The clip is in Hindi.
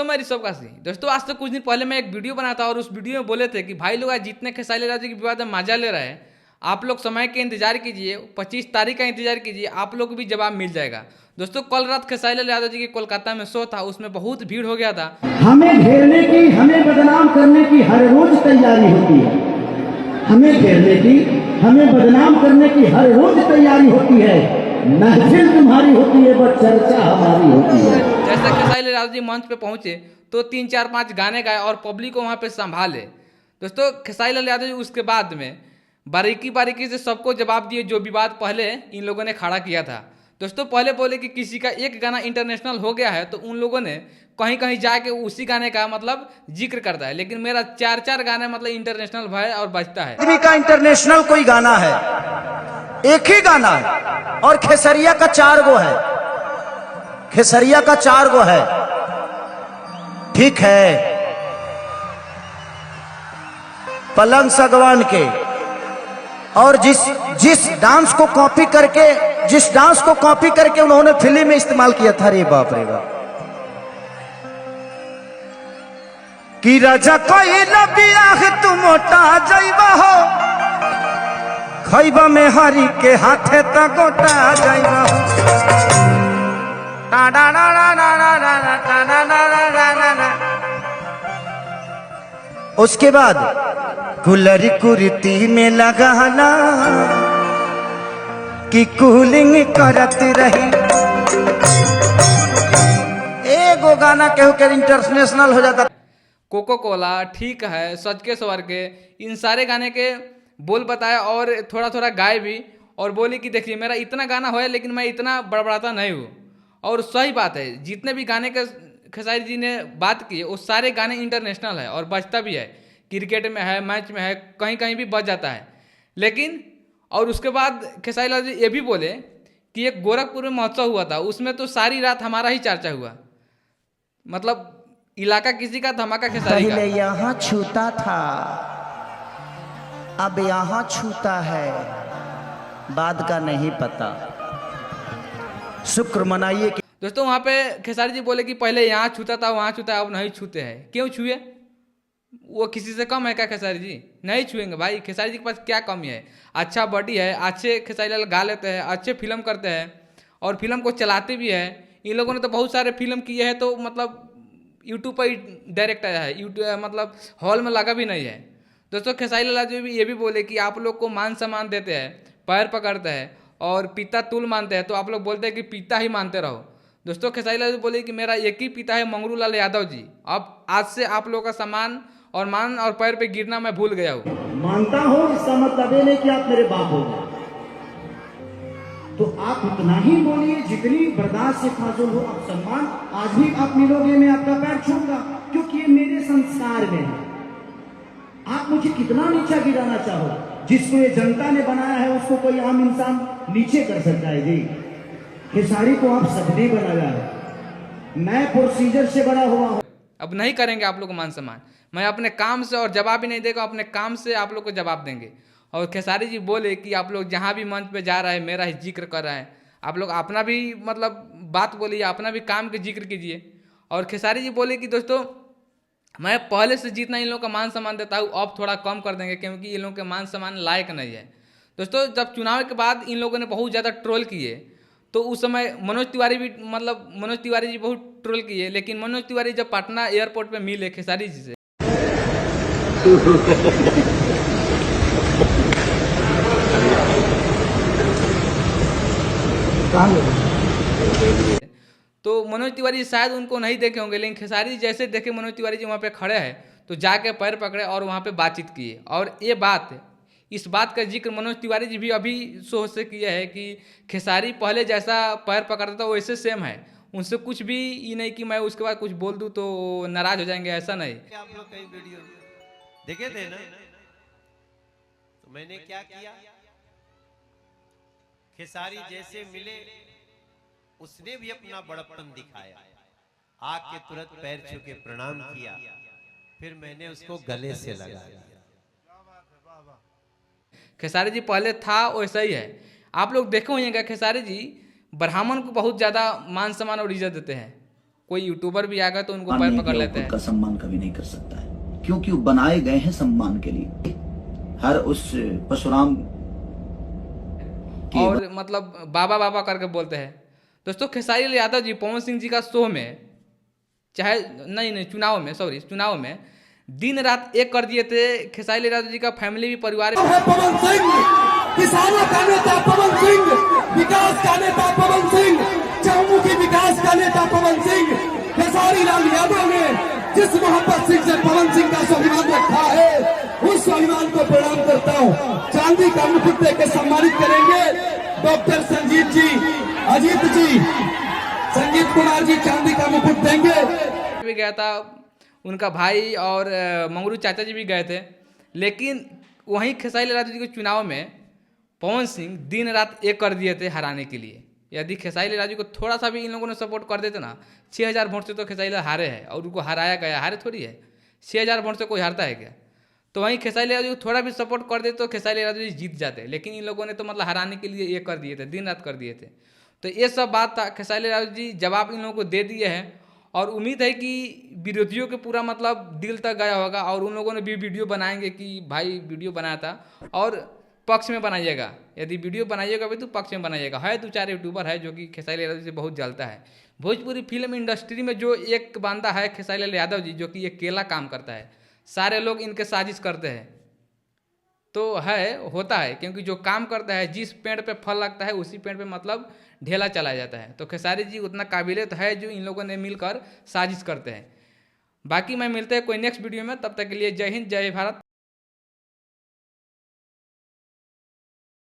तो मैं ऋषभ काशी दोस्तों, आज से कुछ दिन पहले मैं एक वीडियो बनाया था और उस वीडियो में बोले थे कि भाई लोग आज जितने खेसारी लाल यादव की विवाद में मजा ले रहे हैं, आप लोग समय के इंतजार कीजिए, 25 तारीख का इंतजार कीजिए, आप लोग को भी जवाब मिल जाएगा। दोस्तों कल रात खेसारी लाल यादव जी की कोलकाता में शो था, उसमें बहुत भीड़ हो गया था। हमें घेरने की, हमें बदनाम करने की हर रोज तैयारी होती है। हमें घेरने की, हमें बदनाम करने की हर रोज तैयारी होती है। महफिल तुम्हारी होती है, बस चर्चा हमारी होती है। जैसे खेसारी लाल यादव जी मंच पे पहुंचे तो 3 4 5 गाने गाए और पब्लिक को वहां पे संभाले। दोस्तों खेसारी लाल यादव जी उसके बाद में बारीकी बारीकी से सबको जवाब दिए जो विवाद पहले इन लोगों ने खड़ा किया था। दोस्तों पहले बोले कि किसी का एक गाना इंटरनेशनल हो गया है तो उन लोगों ने कहीं कहीं जाके उसी गाने का मतलब जिक्र करता है, लेकिन मेरा 4 4 गाने मतलब इंटरनेशनल है और बजता है। आदमी का इंटरनेशनल कोई गाना है, एक ही गाना है, और खेसरिया का 4 गो है। खेसरिया का 4 गो है, ठीक है। पलंग सगवान के, और जिस डांस को कॉपी करके, जिस डांस को कॉपी करके उन्होंने फिल्म में इस्तेमाल किया था, रे बाप रे बाप। कि राजा कोई लबिया है तू मोटा जाइबा हो, खैबा में हरी के हाथे त गोटा जाइबा हो। उसके बाद कुलरी कुर्ती में लगाना कि कूलिंग करत रही। एगो गाना केहू के इंटरनेशनल हो जाता। कोको कोला, ठीक है, सच के स्वर के, इन सारे गाने के बोल बताया और थोड़ा थोड़ा गाए भी, और बोली कि देखिए मेरा इतना गाना हो है लेकिन मैं इतना बड़बड़ाता नहीं हूँ। और सही बात है, जितने भी गाने के खेसारी जी ने बात की है वो सारे गाने इंटरनेशनल है और बजता भी है, क्रिकेट में है, मैच में है, कहीं कहीं भी बज जाता है। लेकिन और उसके बाद खेसारी लाल जी ये भी बोले कि एक गोरखपुर में महोत्सव हुआ था, उसमें तो सारी रात हमारा ही चर्चा हुआ, मतलब इलाका किसी का, धमाका खेसारी का। पहले यहाँ छूता था, अब यहाँ छूता है, बाद का नहीं पता। शुक्र मनाइए कि दोस्तों वहाँ पे खेसारी जी बोले कि पहले यहाँ छूता था, वहाँ छूता है, अब नहीं छूते हैं। क्यों छुए? वो किसी से कम है क्या खेसारी जी? नहीं छुएंगे भाई। खेसारी जी के पास क्या कमी है? अच्छा बॉडी है, अच्छे खेसारी लाल गा लेते हैं, अच्छे फिल्म करते हैं और फिल्म को चलाते भी है। इन लोगों ने तो बहुत सारे फिल्म किए हैं, तो मतलब यूट्यूब पर ही डायरेक्ट आया है, यूट्यूब मतलब हॉल में लगा भी नहीं है। दोस्तों खेसारी लाल जी भी ये भी बोले कि आप लोग को मान सम्मान देते हैं, पैर पकड़ते हैं और पिता तुल मानते हैं, तो आप लोग बोलते हैं कि पिता ही मानते रहो। दोस्तों खेसारी लाल जी बोले कि मेरा एक ही पिता है मंगरू लाल यादव जी, अब आज से आप लोगों का सम्मान और मान और पैर पे गिरना मैं भूल गया हूँ। मानता हूं, इसका मतलब ये नहीं कि आप मेरे बाप हो गए। तो आप उतना ही बोलिए जितनी बर्दाश्त से फाजुल हो। आप सम्मान आज भी आप मिलोगे, मैं आपका पैर छूऊंगा, क्योंकि ये मेरे संस्कार में है। आप मुझे कितना नीचा गिराना चाहो, जिसको ये जनता ने बनाया है उसको कोई आम इंसान नीचे कर सकता है जी। खेसारी को आप सबने बनाया है, मैं प्रोसीजर से बड़ा हुआ हूं। अब नहीं करेंगे आप लोग को मान सम्मान, मैं अपने काम से, और जवाब ही नहीं देगा, अपने काम से आप लोग को जवाब देंगे। और खेसारी जी बोले कि आप लोग जहाँ भी मंच पे जा रहे हैं मेरा ही जिक्र कर रहे हैं, आप लोग अपना भी मतलब बात बोलिए, अपना भी काम के जिक्र कीजिए। और खेसारी जी बोले कि दोस्तों मैं पहले से जितना इन लोगों का मान सम्मान देता हूँ अब थोड़ा कम कर देंगे, क्योंकि इन लोगों के मान सम्मान लायक नहीं है। दोस्तों जब चुनाव के बाद इन लोगों ने बहुत ज़्यादा ट्रोल किए, तो उस समय मनोज तिवारी भी, मतलब मनोज तिवारी जी बहुत ट्रोल किए, लेकिन मनोज तिवारी जब पटना एयरपोर्ट पे मिले खेसारी जी से तो मनोज तिवारी शायद उनको नहीं देखे होंगे, लेकिन खेसारी जी जैसे देखे मनोज तिवारी जी वहाँ पे खड़े हैं तो जाके पैर पकड़े और वहाँ पे बातचीत किए। और ये बात, इस बात का जिक्र मनोज तिवारी जी भी अभी शो से किया है कि खेसारी पहले जैसा पैर पकड़ता था वैसे सेम है, उनसे कुछ भी ये नहीं कि मैं उसके बाद कुछ बोल दूँ तो नाराज हो जाएंगे, ऐसा नहीं। आप लोग कई वीडियो देखे थे ना, तो मैंने क्या किया, खेसारी जैसे मिले उसने भी अपना बड़प्पन दिखाया, आके तुरंत पैर छू के प्रणाम किया, फिर मैंने उसको गले से लगा लिया। खेसारी जी पहले था वैसा ही है। आप लोग देखे होंगे खेसारी जी ब्राह्मण को बहुत ज़्यादा मान सम्मान और इज्जत देते हैं, कोई यूट्यूबर भी आएगा तो उनको सम्मान पैर नहीं पकड़ किया, लेते खुद का हैं। सम्मान कभी नहीं कर सकता है, क्योंकि वो बनाए गए हैं सम्मान के लिए। हर उस परशुराम की और मतलब बाबा बाबा करके बोलते हैं। दोस्तों खेसारी लाल यादव जी पवन सिंह जी का शो में, चाहे नहीं चुनाव में दिन रात एक कर दिए थे। खेसारी लाल यादव जी का फैमिली भी परिवार है पवन सिंह, किसानों का नेता पवन सिंह, विकास का नेता पवन सिंह, चहुमुखी विकास का नेता पवन सिंह। खेसारी लाल यादव ने जिस मोहब्बत सिंह से पवन सिंह का स्वाभिमान रखा है, उस स्वाभिमान को प्रणाम करता हूँ। चांदी का मुकुट देकर सम्मानित करेंगे डॉक्टर संजीत जी, अजीत जी, संजीत कुमार जी चांदी का मुकुट देंगे। भी गया था, उनका भाई और मंगरू चाचा जी भी गए थे। लेकिन वहीं खेसारी लाल यादव जी के चुनाव में पवन सिंह दिन रात एक कर दिए थे हराने के लिए। यदि खेसारी लाल यादव जी को थोड़ा सा भी इन लोगों ने सपोर्ट कर देते ना, 6000 वोट से तो खेसारी लाल हारे हैं, और उनको हराया गया, हारे थोड़ी है। 6000 वोट से कोई हारता है क्या? तो वहीं खेसारी लाल यादव जी को थोड़ा भी सपोर्ट कर देते तो खेसारी लाल यादव जी जीत जाते। लेकिन इन लोगों ने तो मतलब हराने के लिए ये कर दिए थे, दिन रात कर दिए थे। तो ये सब बात था, खेसारी लाल यादव जी जवाब इन लोगों को दे दिए हैं। और उम्मीद है कि विरोधियों के पूरा मतलब दिल तक गया होगा, और उन लोगों ने भी वीडियो बनाएंगे कि भाई वीडियो बनाया था, और पक्ष में बनाइएगा। यदि वीडियो बनाइएगा भी तो पक्ष में बनाइएगा। है 2-4 यूट्यूबर है जो कि खेसारी लाल यादव से बहुत जलता है। भोजपुरी फिल्म इंडस्ट्री में जो एक बंदा है खेसारी लाल यादव जी, जो कि अकेला काम करता है, सारे लोग इनके साजिश करते हैं। तो होता है, क्योंकि जो काम करता है, जिस पेड़ पे फल लगता है उसी पेड़ पे मतलब ढेला चला जाता है। तो खेसारी जी उतना काबिलियत है जो इन लोगों ने मिलकर साजिश करते हैं। बाकी मैं मिलते हैं कोई नेक्स्ट वीडियो में, तब तक के लिए जय हिंद जय भारत।